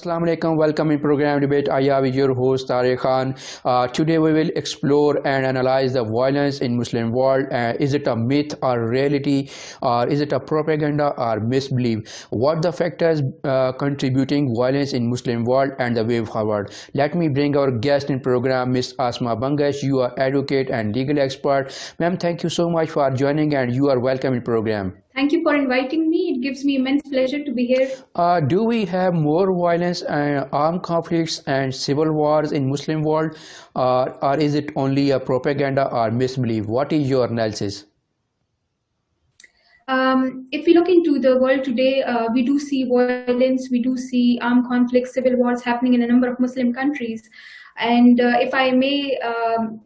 Assalamu alaikum. Welcome in program debate. I am your host Tariq Khan. Today we will explore and analyze the violence in Muslim world. Is it a myth or reality, or is it a propaganda or misbelief? What the factors contributing violence in Muslim world and the way forward? Let me bring our guest in program, Miss Asma Bangash. You are advocate and legal expert. Ma'am, thank you so much for joining, and you are welcome in program. Thank you for inviting me. It gives me immense pleasure to be here. Do we have more violence and armed conflicts and civil wars in Muslim world, or is it only a propaganda or misbelief? What is your analysis? If we look into the world today, we do see violence, we do see armed conflicts, civil wars happening in a number of Muslim countries. And if I may,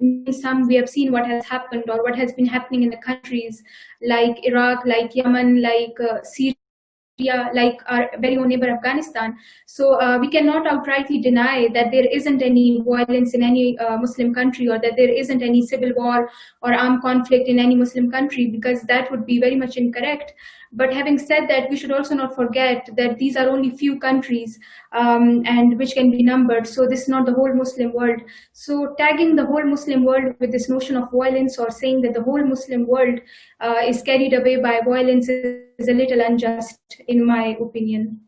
we have seen what has happened or what has been happening in the countries like Iraq, like Yemen, like Syria, like our very own neighbor Afghanistan. So we cannot outrightly deny that there isn't any violence in any Muslim country, or that there isn't any civil war or armed conflict in any Muslim country, because that would be very much incorrect. But having said that, we should also not forget that these are only few countries and which can be numbered. So this is not the whole Muslim world. So tagging the whole Muslim world with this notion of violence, or saying that the whole Muslim world is carried away by violence, is a little unjust, in my opinion.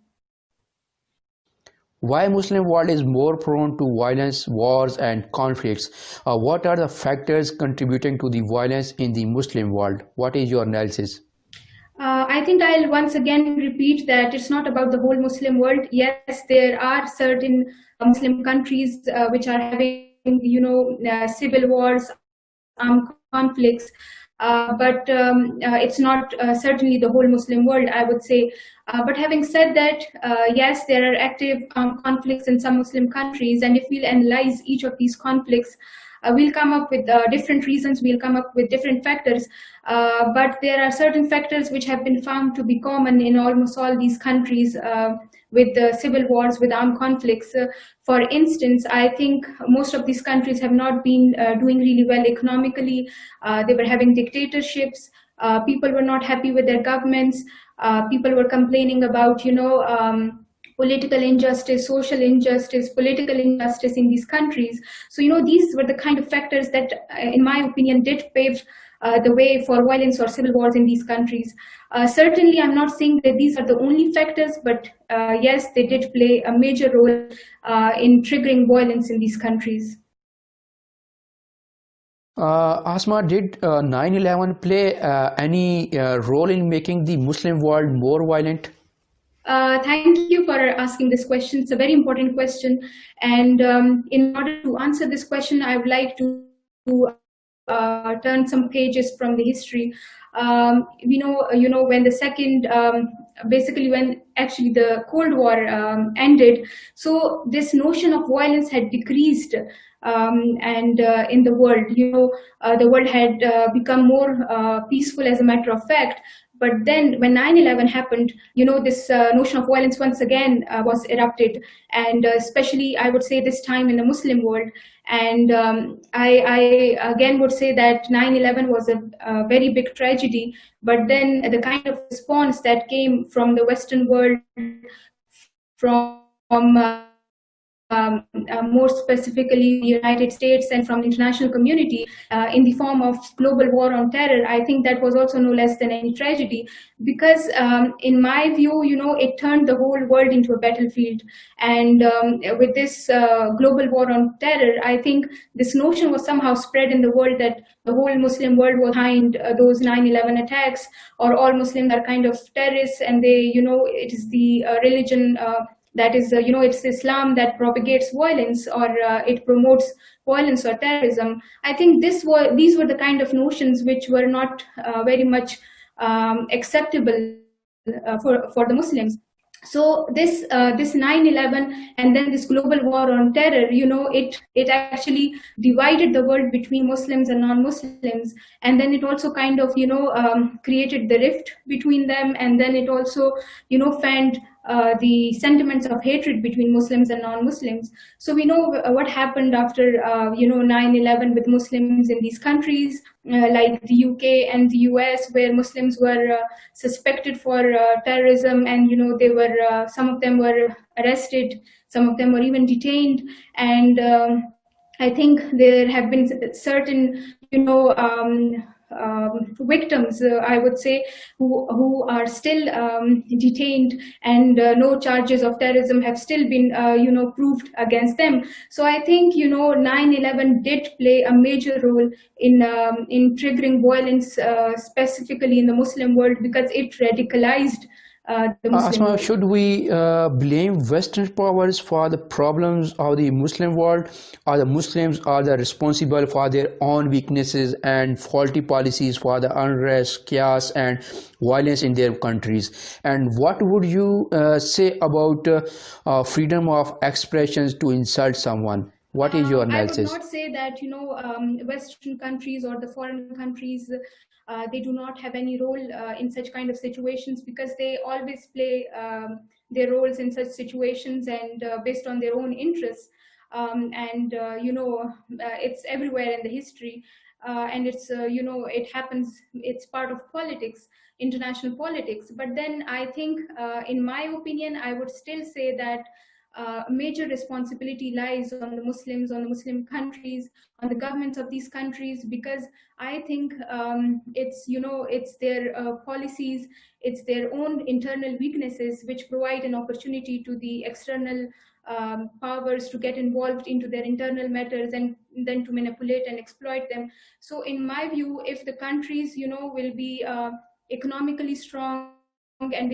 Why Muslim world is more prone to violence, wars and conflicts? What are the factors contributing to the violence in the Muslim world? What is your analysis? I think I'll once again repeat that it's not about the whole Muslim world. Yes, there are certain Muslim countries which are having, civil wars, conflicts, but it's not certainly the whole Muslim world, I would say. But having said that, yes, there are active conflicts in some Muslim countries, and if we'll analyze each of these conflicts, we'll come up with different reasons, we'll come up with different factors, but there are certain factors which have been found to be common in almost all these countries with the civil wars, with armed conflicts. For instance, I think most of these countries have not been doing really well economically. They were having dictatorships, people were not happy with their governments, people were complaining about, political injustice, social injustice, political injustice in these countries. So, these were the kind of factors that, in my opinion, did pave the way for violence or civil wars in these countries. Certainly, I'm not saying that these are the only factors, but yes, they did play a major role in triggering violence in these countries. Asma, did 9/11 play any role in making the Muslim world more violent? Thank you for asking this question. It's a very important question. And in order to answer this question, I would like to turn some pages from the history. When the second, basically when actually the Cold War ended, so this notion of violence had decreased. And in the world, the world had become more peaceful, as a matter of fact. But then when 9/11 happened, this notion of violence once again was erupted, and especially I would say this time in the Muslim world. And I again would say that 9/11 was a very big tragedy, but then the kind of response that came from the Western world, from more specifically the United States and from the international community in the form of global war on terror, I think that was also no less than any tragedy, because in my view, it turned the whole world into a battlefield. And with this global war on terror, I think this notion was somehow spread in the world that the whole Muslim world was behind those 9/11 attacks, or all Muslims are kind of terrorists, and they, it is the religion that is, it's Islam that propagates violence, or it promotes violence or terrorism. I think these were the kind of notions which were not very much acceptable for the Muslims. So this 9/11 and then this global war on terror, it actually divided the world between Muslims and non-Muslims, and then it also kind of created the rift between them, and then it also fanned the sentiments of hatred between Muslims and non-Muslims. So we know what happened after 9/11 with Muslims in these countries like the UK and the US, where Muslims were suspected for terrorism, and they were some of them were arrested, some of them were even detained, and I think there have been certain, victims, I would say, who are still detained, and no charges of terrorism have still been, proved against them. So I think, 9/11 did play a major role in triggering violence, specifically in the Muslim world, because it radicalized the Muslim Asma, world. should we blame Western powers for the problems of the Muslim world, or the Muslims are the responsible for their own weaknesses and faulty policies for the unrest, chaos, and violence in their countries? And what would you say about freedom of expressions to insult someone? What is your I would analysis? not say that, Western countries or the foreign countries, they do not have any role in such kind of situations, because they always play their roles in such situations, and based on their own interests. It's everywhere in the history, and it happens. It's part of politics, international politics. But then I think, in my opinion, I would still say that major responsibility lies on the Muslims, on the Muslim countries, on the governments of these countries, because I think it's their policies, it's their own internal weaknesses which provide an opportunity to the external powers to get involved into their internal matters, and then to manipulate and exploit them. So in my view, if the countries, will be economically strong, and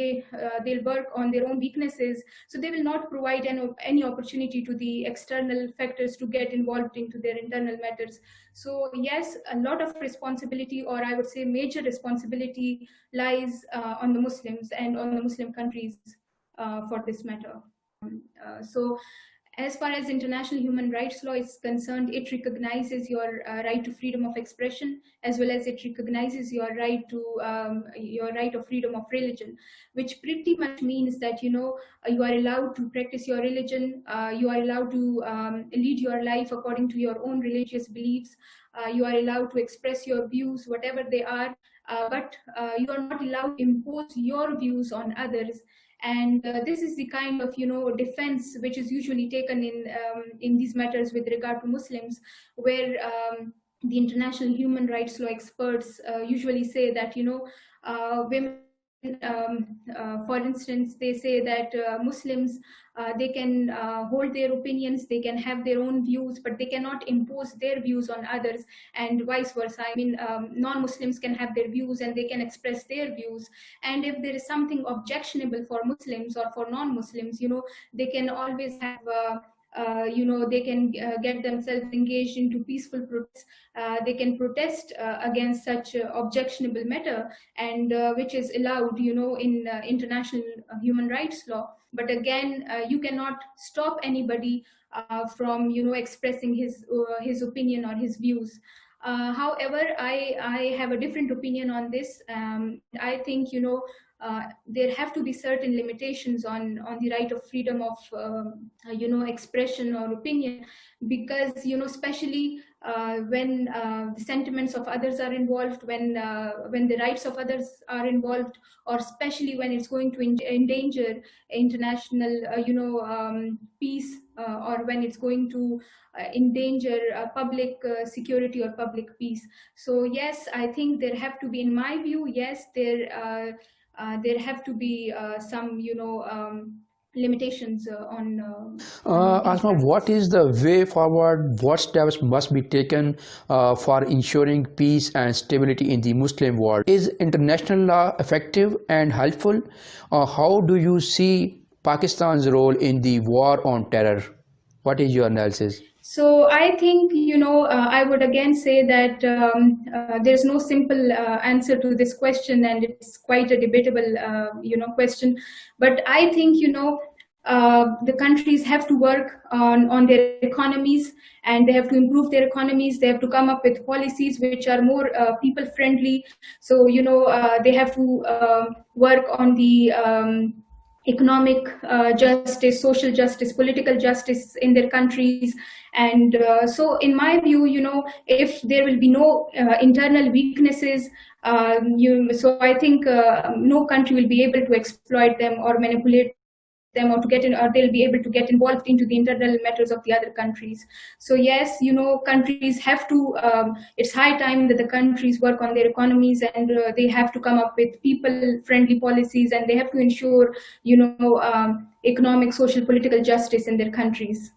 they'll work on their own weaknesses, so they will not provide any opportunity to the external factors to get involved into their internal matters. So yes, a lot of responsibility, or I would say major responsibility, lies on the Muslims and on the Muslim countries for this matter. So as far as international human rights law is concerned, it recognizes your right to freedom of expression, as well as it recognizes your right of freedom of religion, which pretty much means that you are allowed to practice your religion, you are allowed to lead your life according to your own religious beliefs, you are allowed to express your views, whatever they are, but you are not allowed to impose your views on others. And this is the kind of defense which is usually taken in these matters with regard to Muslims, where the international human rights law experts usually say that women, for instance, they say that Muslims, they can hold their opinions, they can have their own views, but they cannot impose their views on others, and vice versa. I mean, non-Muslims can have their views and they can express their views, and if there is something objectionable for Muslims or for non-Muslims, they can always have they can get themselves engaged into peaceful protests. They can protest against such objectionable matter, and which is allowed, in international human rights law. But again, you cannot stop anybody from, expressing his opinion or his views. However, I have a different opinion on this. I think, there have to be certain limitations on the right of freedom of expression or opinion, because especially when the sentiments of others are involved, when the rights of others are involved, or especially when it's going to endanger international peace, or when it's going to endanger public security or public peace. So yes, I think there have to be, in my view, yes, there have to be some limitations on these Asma, what rights. is the way forward? What steps must be taken for ensuring peace and stability in the Muslim world? Is international law effective and helpful? How do you see Pakistan's role in the war on terror? What is your analysis? So I think, I would again say that there's no simple answer to this question, and it's quite a debatable, question. But I think, the countries have to work on their economies, and they have to improve their economies. They have to come up with policies which are more people friendly. So, they have to work on the economic justice, social justice, political justice in their countries. And so in my view, if there will be no internal weaknesses, so I think no country will be able to exploit them or manipulate them, or to get in, or they'll be able to get involved into the internal matters of the other countries. So yes, countries have to, it's high time that the countries work on their economies, and they have to come up with people-friendly policies, and they have to ensure, economic, social, political justice in their countries.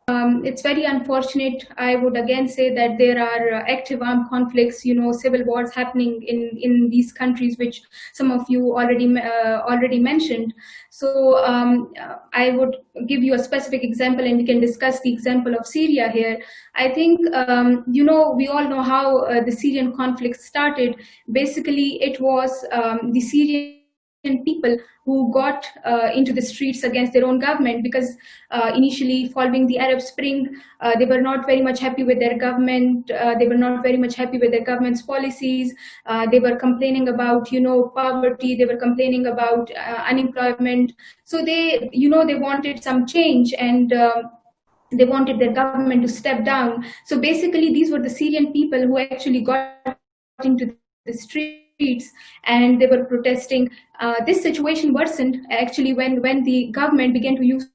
It's very unfortunate. I would again say that there are active armed conflicts, civil wars happening in these countries, which some of you already mentioned. So I would give you a specific example, and we can discuss the example of Syria here. I think, we all know how the Syrian conflict started. Basically, it was the Syrian people who got into the streets against their own government, because initially, following the Arab Spring, they were not very much happy with their government. They were not very much happy with their government's policies. They were complaining about, poverty. They were complaining about unemployment. So they wanted some change, and they wanted their government to step down. So basically, these were the Syrian people who actually got into the streets, and they were protesting. This situation worsened actually when the government began to use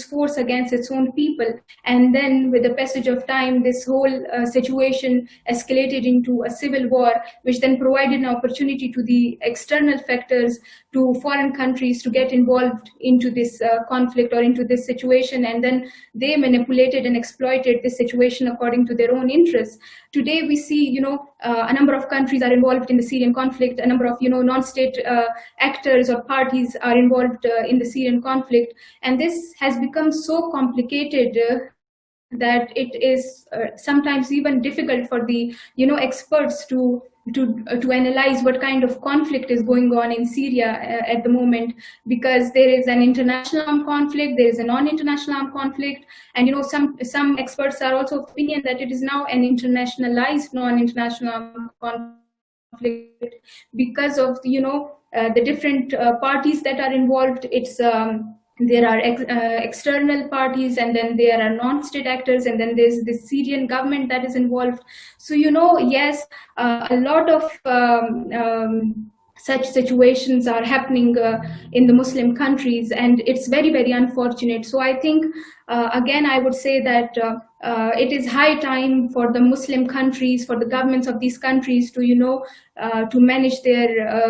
force against its own people, and then with the passage of time, this whole situation escalated into a civil war, which then provided an opportunity to the external factors, to foreign countries, to get involved into this conflict or into this situation, and then they manipulated and exploited this situation according to their own interests. Today we see, a number of countries are involved in the Syrian conflict. A number of, non-state actors or parties are involved in the Syrian conflict, and this has become so complicated that it is sometimes even difficult for the, experts to analyze what kind of conflict is going on in Syria at the moment, because there is an international armed conflict, there is a non-international armed conflict, and some experts are also of opinion that it is now an internationalized non-international armed conflict because of the different parties that are involved. It's there are external parties, and then there are non-state actors, and then there's the Syrian government that is involved. So, yes, a lot of such situations are happening in the Muslim countries, and it's very, very unfortunate. So I think, again, I would say that it is high time for the Muslim countries, for the governments of these countries to, to manage their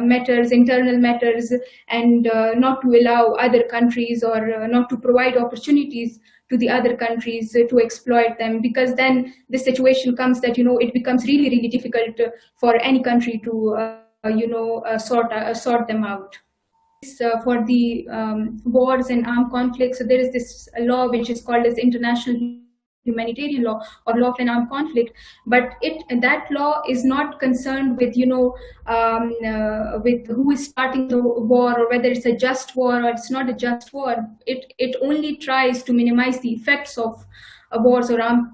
matters, internal matters, and not to allow other countries, or not to provide opportunities to the other countries to exploit them, because then the situation comes that, it becomes really, really difficult for any country to, sort them out. For the wars and armed conflicts, so there is this law which is called as International Humanitarian Law, or Law of an Armed Conflict, but that law is not concerned with with who is starting the war, or whether it's a just war or it's not a just war. It only tries to minimize the effects of wars or armed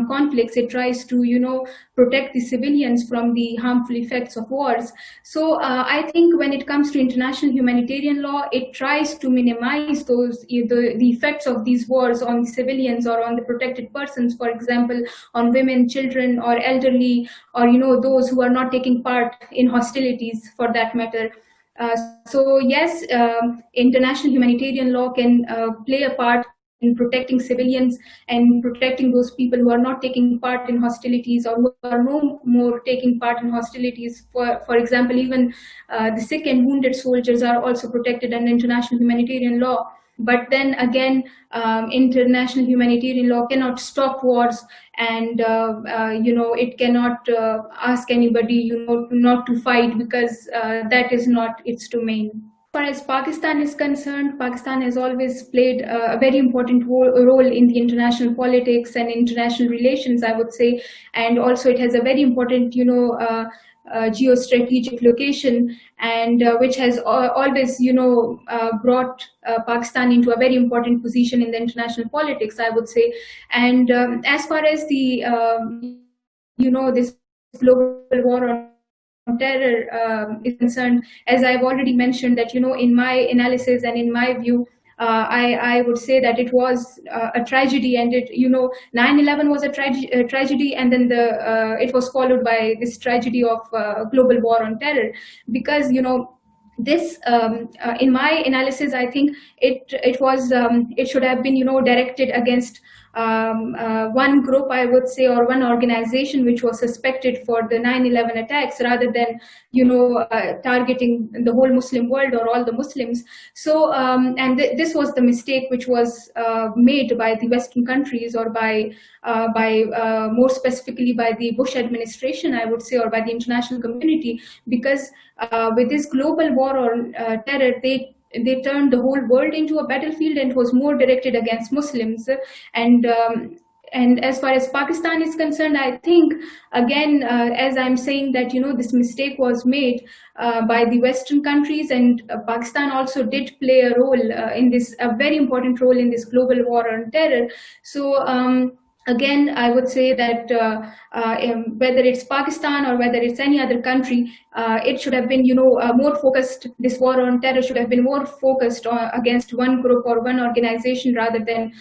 conflicts. It tries to protect the civilians from the harmful effects of wars. So I think when it comes to international humanitarian law, it tries to minimize the effects of these wars on the civilians or on the protected persons, for example, on women, children, or elderly, or those who are not taking part in hostilities, for that matter. So yes, international humanitarian law can play a part in protecting civilians and protecting those people who are not taking part in hostilities, or who are no more taking part in hostilities. For example, even the sick and wounded soldiers are also protected under international humanitarian law. But then again, international humanitarian law cannot stop wars, and it cannot ask anybody not to fight, because that is not its domain. As far as Pakistan is concerned, Pakistan has always played a very important role in the international politics and international relations, I would say, and also it has a very important, geostrategic location, and which has always, brought Pakistan into a very important position in the international politics, I would say. And as far as the, this global war on terror is concerned, as I've already mentioned, that in my analysis and in my view, I would say that it was a tragedy, and 9/11 was a tragedy, and then it was followed by this tragedy of global war on terror, because this in my analysis, I think it should have been, directed against one group, I would say, or one organization which was suspected for the 9/11 attacks, rather than targeting the whole Muslim world or all the Muslims. So and this was the mistake which was made by the Western countries, or by more specifically by the Bush administration, I would say, or by the international community, because with this global war on terror, they turned the whole world into a battlefield, and it was more directed against Muslims. And and as far as Pakistan is concerned, I think, again, as I'm saying, that this mistake was made by the Western countries, and Pakistan also did play a role a very important role in this global war on terror. So again, I would say that whether it's Pakistan or whether it's any other country, it should have been, more focused. This war on terror should have been more focused against one group or one organization, rather than,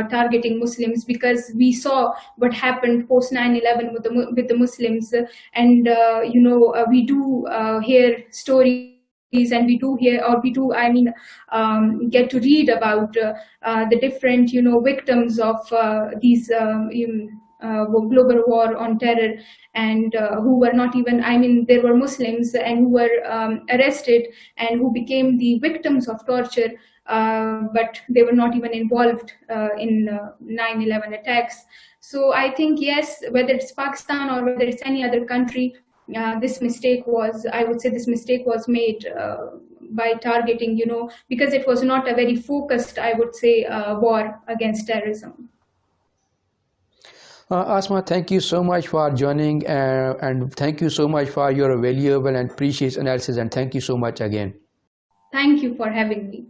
targeting Muslims, because we saw what happened post 9/11 with the Muslims, and we do hear stories, and we do hear, or we do, I mean, get to read about the different, victims of these global war on terror, and who were not even, I mean, there were Muslims and who were arrested and who became the victims of torture, but they were not even involved in 9/11 attacks. So I think, yes, whether it's Pakistan or whether it's any other country, this mistake was made by targeting, because it was not a very focused, I would say, war against terrorism. Asma, thank you so much for joining, and thank you so much for your valuable and precious analysis, and thank you so much again. Thank you for having me.